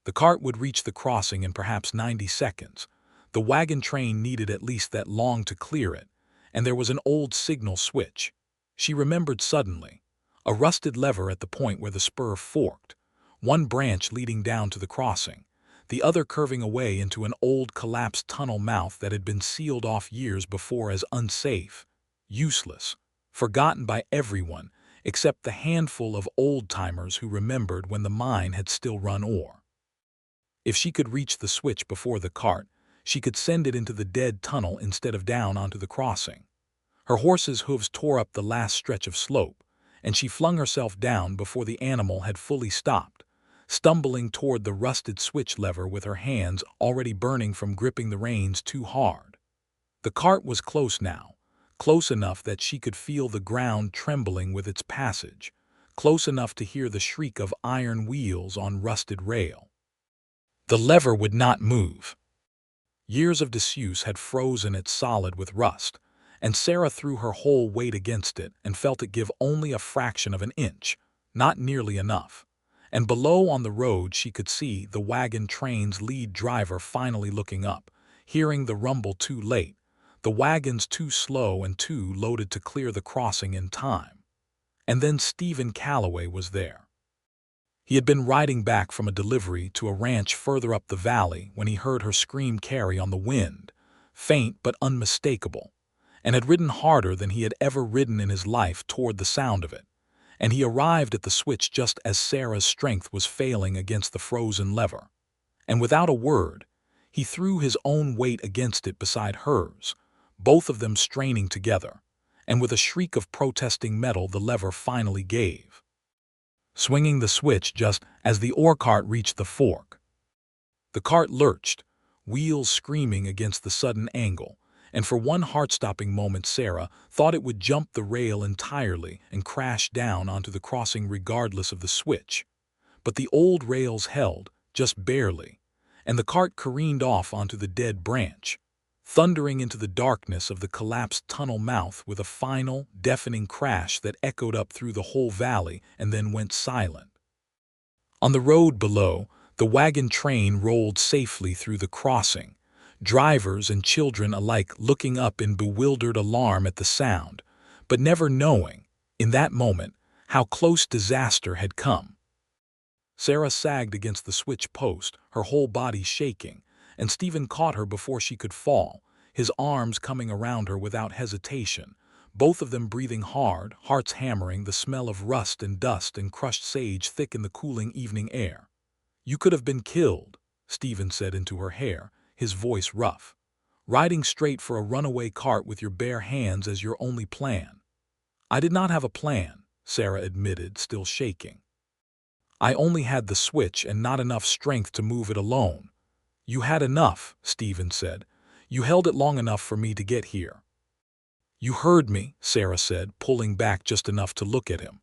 The cart would reach the crossing in perhaps 90 seconds. The wagon train needed at least that long to clear it, and there was an old signal switch. She remembered suddenly, a rusted lever at the point where the spur forked, one branch leading down to the crossing, the other curving away into an old collapsed tunnel mouth that had been sealed off years before as unsafe, useless, forgotten by everyone except the handful of old-timers who remembered when the mine had still run ore. If she could reach the switch before the cart, she could send it into the dead tunnel instead of down onto the crossing. Her horse's hooves tore up the last stretch of slope, and she flung herself down before the animal had fully stopped, stumbling toward the rusted switch lever with her hands already burning from gripping the reins too hard. The cart was close now, close enough that she could feel the ground trembling with its passage, close enough to hear the shriek of iron wheels on rusted rail. The lever would not move. Years of disuse had frozen it solid with rust, and Sarah threw her whole weight against it and felt it give only a fraction of an inch, not nearly enough. And below on the road she could see the wagon train's lead driver finally looking up, hearing the rumble too late, the wagons too slow and too loaded to clear the crossing in time. And then Stephen Calloway was there. He had been riding back from a delivery to a ranch further up the valley when he heard her scream carry on the wind, faint but unmistakable, and had ridden harder than he had ever ridden in his life toward the sound of it, and he arrived at the switch just as Sarah's strength was failing against the frozen lever, and without a word, he threw his own weight against it beside hers, both of them straining together, and with a shriek of protesting metal the lever finally gave, swinging the switch just as the ore cart reached the fork. The cart lurched, wheels screaming against the sudden angle, and for one heart-stopping moment Sarah thought it would jump the rail entirely and crash down onto the crossing regardless of the switch. But the old rails held, just barely, and the cart careened off onto the dead branch, thundering into the darkness of the collapsed tunnel mouth with a final, deafening crash that echoed up through the whole valley and then went silent. On the road below, the wagon train rolled safely through the crossing, drivers and children alike looking up in bewildered alarm at the sound, but never knowing, in that moment, how close disaster had come. Sarah sagged against the switch post, her whole body shaking, and Stephen caught her before she could fall, his arms coming around her without hesitation, both of them breathing hard, hearts hammering, the smell of rust and dust and crushed sage thick in the cooling evening air. "You could have been killed," Stephen said into her hair, his voice rough. "Riding straight for a runaway cart with your bare hands as your only plan." "I did not have a plan," Sarah admitted, still shaking. "I only had the switch and not enough strength to move it alone." "You had enough," Stephen said. "You held it long enough for me to get here." "You heard me," Sarah said, pulling back just enough to look at him.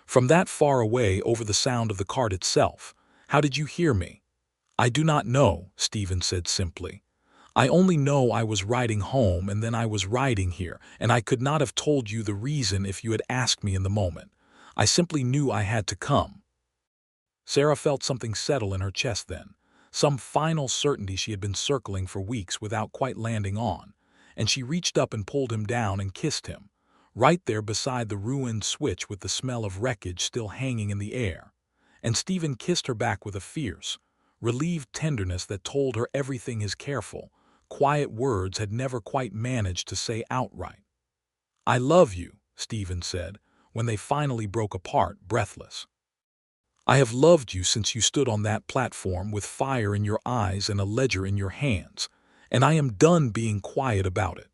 "From that far away over the sound of the cart itself. How did you hear me?" "I do not know," Stephen said simply. "I only know I was riding home and then I was riding here, and I could not have told you the reason if you had asked me in the moment. I simply knew I had to come." Sarah felt something settle in her chest then, some final certainty she had been circling for weeks without quite landing on, and she reached up and pulled him down and kissed him, right there beside the ruined switch with the smell of wreckage still hanging in the air. And Stephen kissed her back with a fierce, relieved tenderness that told her everything his careful, quiet words had never quite managed to say outright. "I love you," Stephen said, when they finally broke apart, breathless. "I have loved you since you stood on that platform with fire in your eyes and a ledger in your hands, and I am done being quiet about it."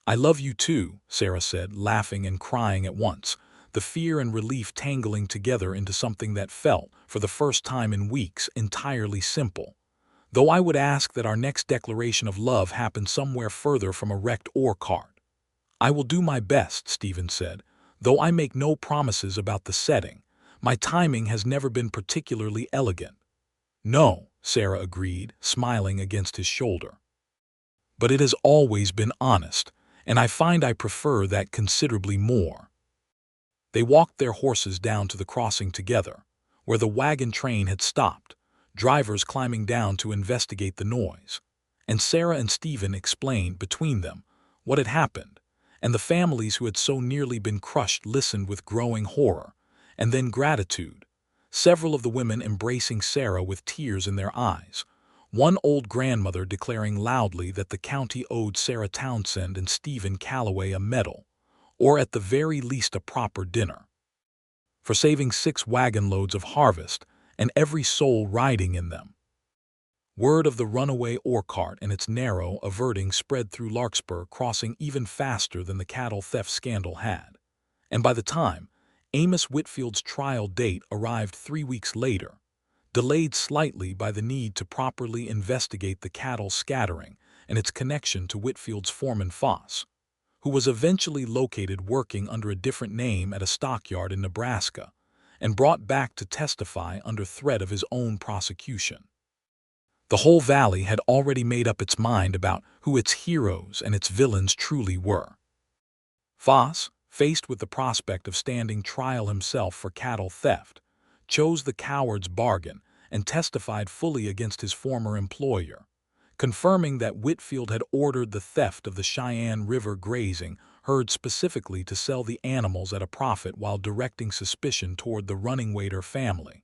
"I love you too," Sarah said, laughing and crying at once, the fear and relief tangling together into something that felt, for the first time in weeks, entirely simple. "Though I would ask that our next declaration of love happen somewhere further from a wrecked ore cart." "I will do my best," Stephen said, "though I make no promises about the setting. My timing has never been particularly elegant." "No," Sarah agreed, smiling against his shoulder. "But it has always been honest, and I find I prefer that considerably more." They walked their horses down to the crossing together, where the wagon train had stopped, drivers climbing down to investigate the noise, and Sarah and Stephen explained between them what had happened, and the families who had so nearly been crushed listened with growing horror, and then gratitude, several of the women embracing Sarah with tears in their eyes, one old grandmother declaring loudly that the county owed Sarah Townsend and Stephen Calloway a medal, or at the very least a proper dinner, for saving 6 wagon loads of harvest and every soul riding in them. Word of the runaway ore cart and its narrow averting spread through Larkspur Crossing even faster than the cattle theft scandal had, and by the time Amos Whitfield's trial date arrived 3 weeks later, delayed slightly by the need to properly investigate the cattle scattering and its connection to Whitfield's foreman Foss, who was eventually located working under a different name at a stockyard in Nebraska and brought back to testify under threat of his own prosecution. The whole valley had already made up its mind about who its heroes and its villains truly were. Foss, faced with the prospect of standing trial himself for cattle theft, chose the coward's bargain and testified fully against his former employer, confirming that Whitfield had ordered the theft of the Cheyenne River grazing herd specifically to sell the animals at a profit while directing suspicion toward the Running-Waiter family,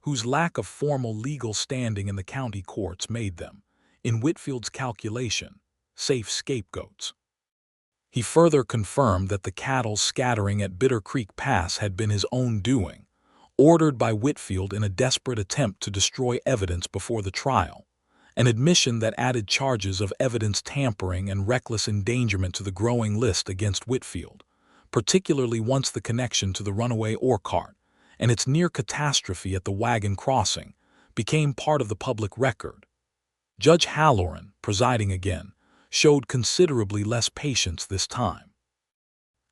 whose lack of formal legal standing in the county courts made them, in Whitfield's calculation, safe scapegoats. He further confirmed that the cattle scattering at Bitter Creek Pass had been his own doing, ordered by Whitfield in a desperate attempt to destroy evidence before the trial, an admission that added charges of evidence tampering and reckless endangerment to the growing list against Whitfield, particularly once the connection to the runaway ore cart and its near catastrophe at the wagon crossing became part of the public record. Judge Halloran, presiding again, showed considerably less patience this time.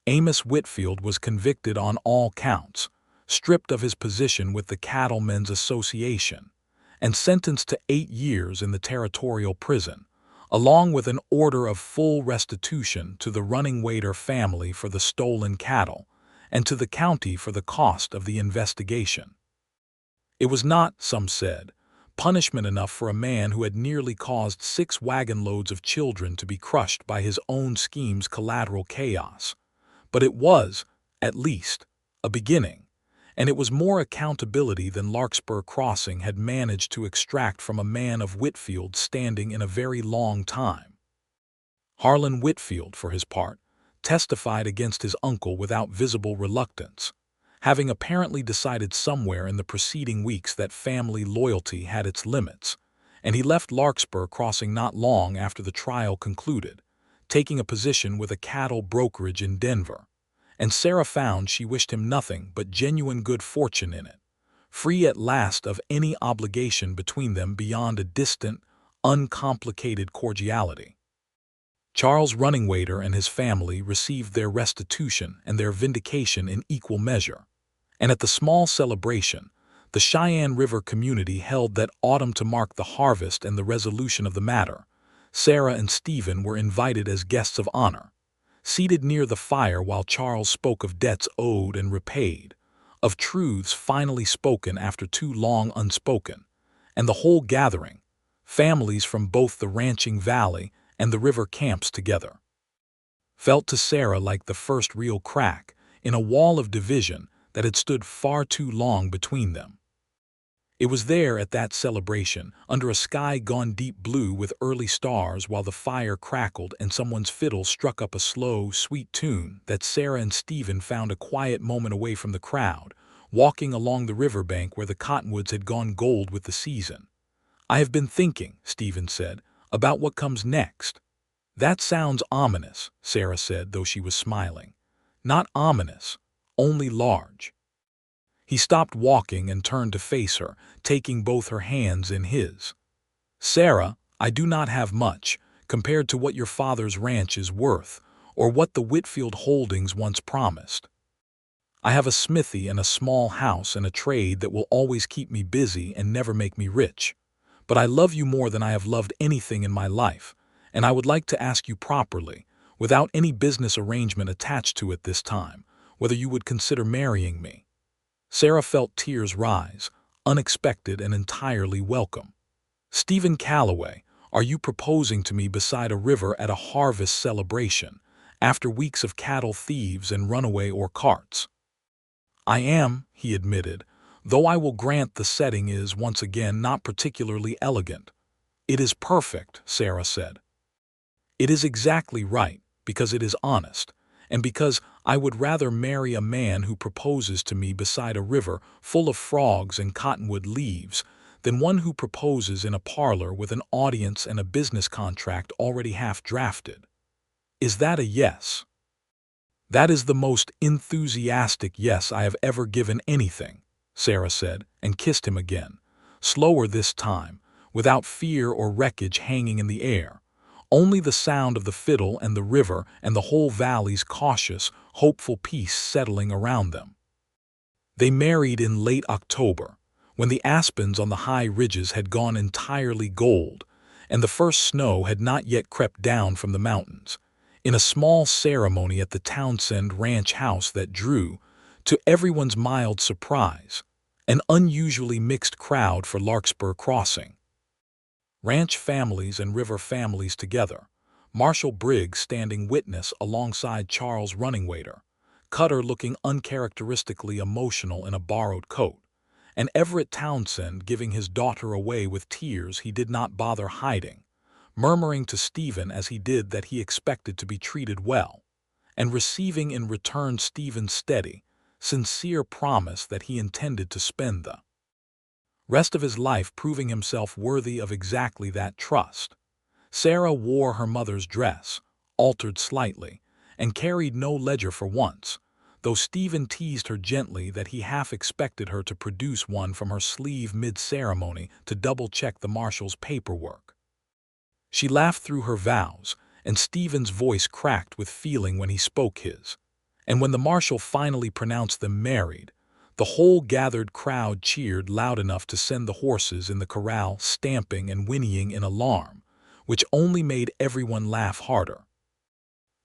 Amos Whitfield was convicted on all counts, stripped of his position with the Cattlemen's Association, and sentenced to 8 years in the territorial prison, along with an order of full restitution to the running waiter family for the stolen cattle and to the county for the cost of the investigation. It was not, some said, punishment enough for a man who had nearly caused 6 wagon loads of children to be crushed by his own scheme's collateral chaos, but it was, at least, a beginning, and it was more accountability than Larkspur Crossing had managed to extract from a man of Whitfield's standing in a very long time. Harlan Whitfield, for his part, testified against his uncle without visible reluctance, having apparently decided somewhere in the preceding weeks that family loyalty had its limits, and he left Larkspur Crossing not long after the trial concluded, taking a position with a cattle brokerage in Denver, and Sarah found she wished him nothing but genuine good fortune in it, free at last of any obligation between them beyond a distant, uncomplicated cordiality. Charles Runningwater and his family received their restitution and their vindication in equal measure, and at the small celebration, the Cheyenne River community held that autumn to mark the harvest and the resolution of the matter, Sarah and Stephen were invited as guests of honor, seated near the fire while Charles spoke of debts owed and repaid, of truths finally spoken after too long unspoken, and the whole gathering, families from both the ranching valley and the river camps together, felt to Sarah like the first real crack in a wall of division that had stood far too long between them. It was there at that celebration, under a sky gone deep blue with early stars while the fire crackled and someone's fiddle struck up a slow, sweet tune, that Sarah and Stephen found a quiet moment away from the crowd, walking along the riverbank where the cottonwoods had gone gold with the season. "I have been thinking," Stephen said, "about what comes next." "That sounds ominous," Sarah said, though she was smiling. "Not ominous, only large." He stopped walking and turned to face her, taking both her hands in his. "Sarah, I do not have much, compared to what your father's ranch is worth, or what the Whitfield holdings once promised. I have a smithy and a small house and a trade that will always keep me busy and never make me rich. But I love you more than I have loved anything in my life, and I would like to ask you properly, without any business arrangement attached to it this time, whether you would consider marrying me." Sarah felt tears rise, unexpected and entirely welcome. "Stephen Calloway, are you proposing to me beside a river at a harvest celebration, after weeks of cattle thieves and runaway ore carts?" "I am," he admitted, "though I will grant the setting is, once again, not particularly elegant." "It is perfect," Sarah said. "It is exactly right, because it is honest, and because I would rather marry a man who proposes to me beside a river full of frogs and cottonwood leaves than one who proposes in a parlor with an audience and a business contract already half drafted. Is that a yes?" "That is the most enthusiastic yes I have ever given anything," Sarah said, and kissed him again, slower this time, without fear or wreckage hanging in the air, only the sound of the fiddle and the river and the whole valley's cautious, hopeful peace settling around them. They married in late October, when the aspens on the high ridges had gone entirely gold, and the first snow had not yet crept down from the mountains, in a small ceremony at the Townsend ranch house that drew, to everyone's mild surprise, an unusually mixed crowd for Larkspur Crossing. Ranch families and river families together, Marshall Briggs standing witness alongside Charles Runningwater, Cutter looking uncharacteristically emotional in a borrowed coat, and Everett Townsend giving his daughter away with tears he did not bother hiding, murmuring to Stephen as he did that he expected to be treated well, and receiving in return Stephen's steady, sincere promise that he intended to spend the rest of his life proving himself worthy of exactly that trust. Sarah wore her mother's dress, altered slightly, and carried no ledger for once, though Stephen teased her gently that he half expected her to produce one from her sleeve mid-ceremony to double-check the marshal's paperwork. She laughed through her vows, and Stephen's voice cracked with feeling when he spoke his. And when the marshal finally pronounced them married, the whole gathered crowd cheered loud enough to send the horses in the corral stamping and whinnying in alarm, which only made everyone laugh harder.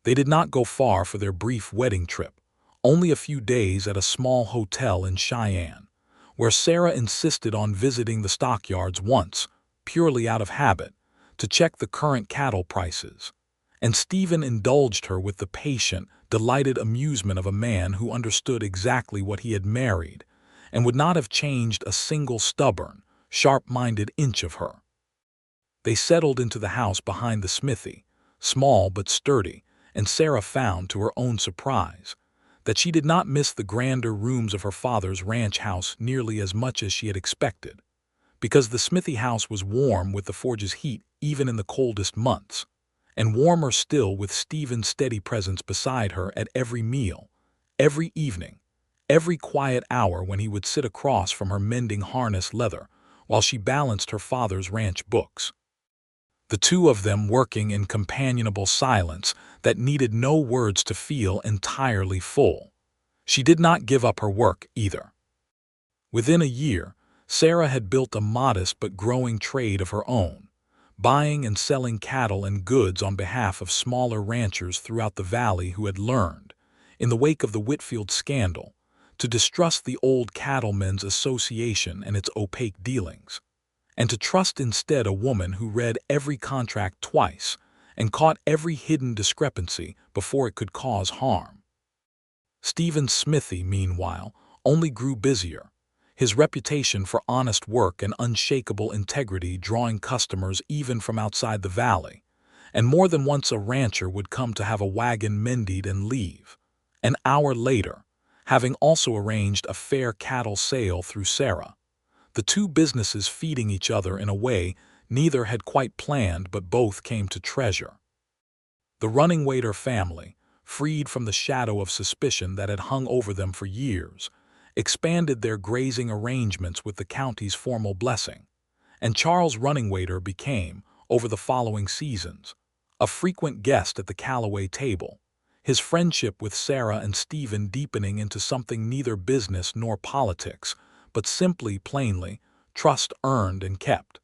They did not go far for their brief wedding trip, only a few days at a small hotel in Cheyenne, where Sarah insisted on visiting the stockyards once, purely out of habit, to check the current cattle prices, and Stephen indulged her with the patient, delighted amusement of a man who understood exactly what he had married and would not have changed a single stubborn, sharp-minded inch of her. They settled into the house behind the smithy, small but sturdy, and Sarah found, to her own surprise, that she did not miss the grander rooms of her father's ranch house nearly as much as she had expected, because the smithy house was warm with the forge's heat even in the coldest months, and warmer still with Stephen's steady presence beside her at every meal, every evening, every quiet hour when he would sit across from her mending harness leather while she balanced her father's ranch books. The two of them working in companionable silence that needed no words to feel entirely full. She did not give up her work either. Within a year, Sarah had built a modest but growing trade of her own, buying and selling cattle and goods on behalf of smaller ranchers throughout the valley who had learned, in the wake of the Whitfield scandal, to distrust the old Cattlemen's Association and its opaque dealings, and to trust instead a woman who read every contract twice and caught every hidden discrepancy before it could cause harm. Stephen's smithy, meanwhile, only grew busier, his reputation for honest work and unshakable integrity drawing customers even from outside the valley, and more than once a rancher would come to have a wagon mended and leave, an hour later, having also arranged a fair cattle sale through Sarah, the two businesses feeding each other in a way neither had quite planned but both came to treasure. The runaway family, freed from the shadow of suspicion that had hung over them for years, expanded their grazing arrangements with the county's formal blessing, and Charles Runningwater became, over the following seasons, a frequent guest at the Calloway table, his friendship with Sarah and Stephen deepening into something neither business nor politics, but simply, plainly, trust earned and kept.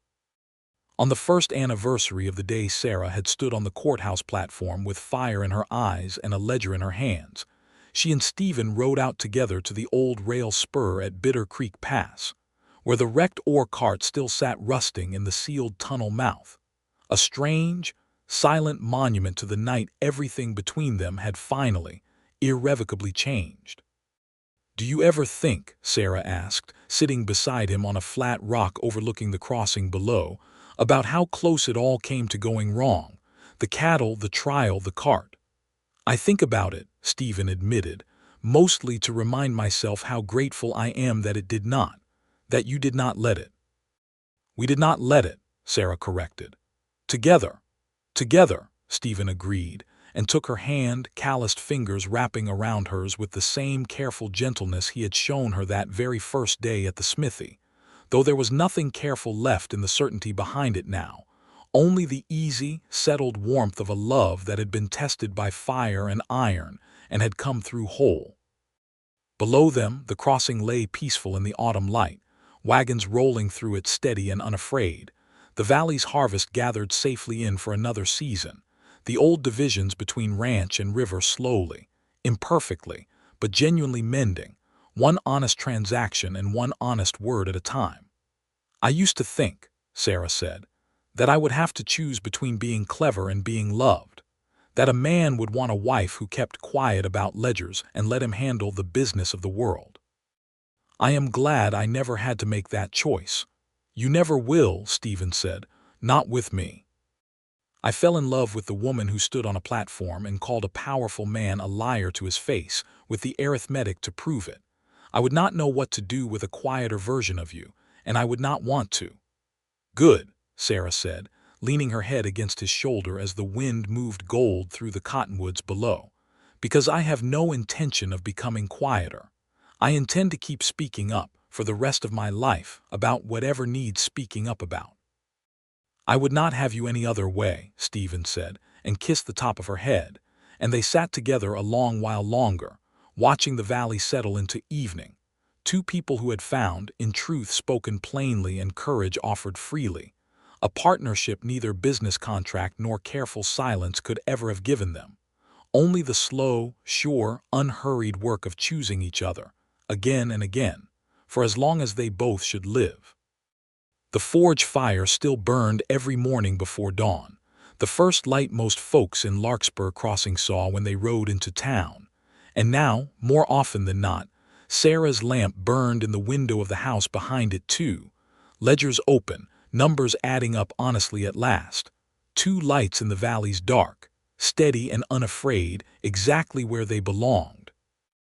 On the first anniversary of the day Sarah had stood on the courthouse platform with fire in her eyes and a ledger in her hands, she and Stephen rode out together to the old rail spur at Bitter Creek Pass, where the wrecked ore cart still sat rusting in the sealed tunnel mouth, a strange, silent monument to the night everything between them had finally, irrevocably changed. "Do you ever think," Sarah asked, sitting beside him on a flat rock overlooking the crossing below, "about how close it all came to going wrong, the cattle, the trial, the cart?" "I think about it," Stephen admitted, "mostly to remind myself how grateful I am that it did not, that you did not let it." "We did not let it," Sarah corrected. "Together." "Together," Stephen agreed, and took her hand, calloused fingers wrapping around hers with the same careful gentleness he had shown her that very first day at the smithy, though there was nothing careful left in the certainty behind it now, only the easy, settled warmth of a love that had been tested by fire and iron and had come through whole. Below them, the crossing lay peaceful in the autumn light, wagons rolling through it steady and unafraid, the valley's harvest gathered safely in for another season, the old divisions between ranch and river slowly, imperfectly, but genuinely mending, one honest transaction and one honest word at a time. "I used to think," Sarah said, "that I would have to choose between being clever and being loved, that a man would want a wife who kept quiet about ledgers and let him handle the business of the world. I am glad I never had to make that choice." "You never will," Stephen said, "not with me." "I fell in love with the woman who stood on a platform and called a powerful man a liar to his face, with the arithmetic to prove it. I would not know what to do with a quieter version of you, and I would not want to." "Good," Sarah said, leaning her head against his shoulder as the wind moved gold through the cottonwoods below. "Because I have no intention of becoming quieter. I intend to keep speaking up for the rest of my life about whatever needs speaking up about." "I would not have you any other way," Stephen said, and kissed the top of her head, and they sat together a long while longer, watching the valley settle into evening. Two people who had found, in truth spoken plainly and courage offered freely, a partnership neither business contract nor careful silence could ever have given them. Only the slow, sure, unhurried work of choosing each other, again and again, for as long as they both should live. The forge fire still burned every morning before dawn, the first light most folks in Larkspur Crossing saw when they rode into town. And now, more often than not, Sarah's lamp burned in the window of the house behind it too, ledgers open, numbers adding up honestly at last. Two lights in the valley's dark, steady and unafraid, exactly where they belonged.